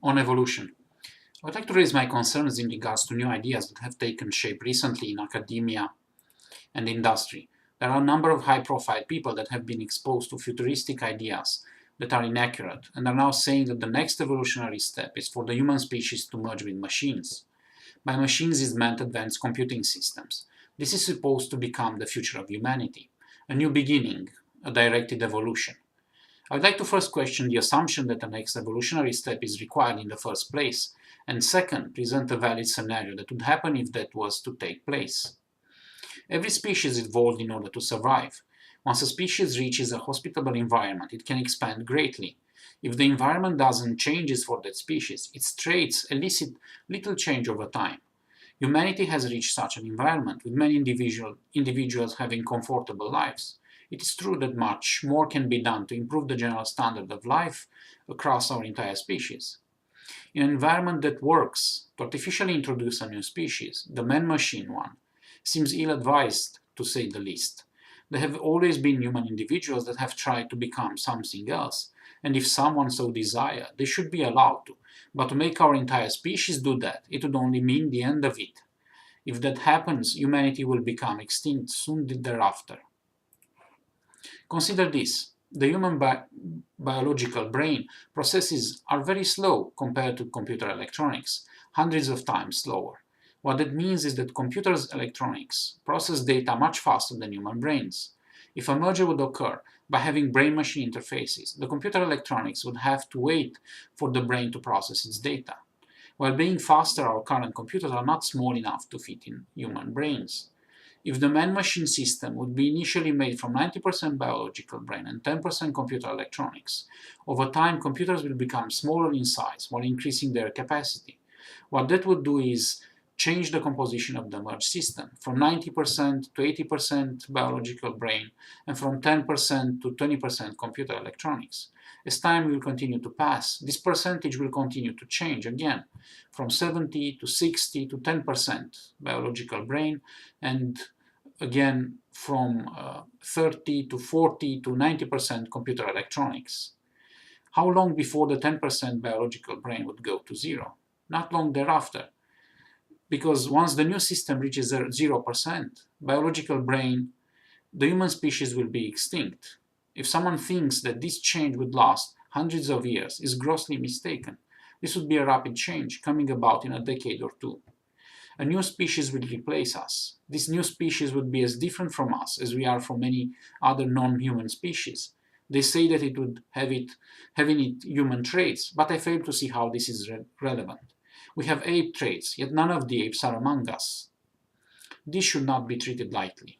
On evolution. I would like to raise my concerns in regards to new ideas that have taken shape recently in academia and industry. There are a number of high-profile people that have been exposed to futuristic ideas that are inaccurate and are now saying that the next evolutionary step is for the human species to merge with machines. By machines is meant advanced computing systems. This is supposed to become the future of humanity, a new beginning, a directed evolution. I would like to first question the assumption that the next evolutionary step is required in the first place, and second, present a valid scenario that would happen if that was to take place. Every species evolved in order to survive. Once a species reaches a hospitable environment, it can expand greatly. If the environment doesn't change for that species, its traits elicit little change over time. Humanity has reached such an environment, with many individuals having comfortable lives. It is true that much more can be done to improve the general standard of life across our entire species. In an environment that works, to artificially introduce a new species, the man-machine one, seems ill-advised, to say the least. There have always been human individuals that have tried to become something else, and if someone so desire, they should be allowed to. But to make our entire species do that, it would only mean the end of it. If that happens, humanity will become extinct soon thereafter. Consider this. The human biological brain processes are very slow compared to computer electronics, hundreds of times slower. What that means is that computers' electronics process data much faster than human brains. If a merger would occur by having brain-machine interfaces, the computer electronics would have to wait for the brain to process its data. While being faster, our current computers are not small enough to fit in human brains. If the man-machine system would be initially made from 90% biological brain and 10% computer electronics, over time computers will become smaller in size while increasing their capacity. What that would do is change the composition of the merged system from 90% to 80% biological brain and from 10% to 20% computer electronics. As time will continue to pass, this percentage will continue to change again, from 70 to 60 to 10% biological brain, and again from 30 to 40 to 90% computer electronics. How long before the 10% biological brain would go to zero? Not long thereafter, because once the new system reaches 0%, biological brain, the human species will be extinct. If someone thinks that this change would last hundreds of years, is grossly mistaken. This would be a rapid change coming about in a decade or two. A new species will replace us. This new species would be as different from us as we are from any other non-human species. They say that it would have in it human traits, but I fail to see how this is relevant. We have ape traits, yet none of the apes are among us. This should not be treated lightly.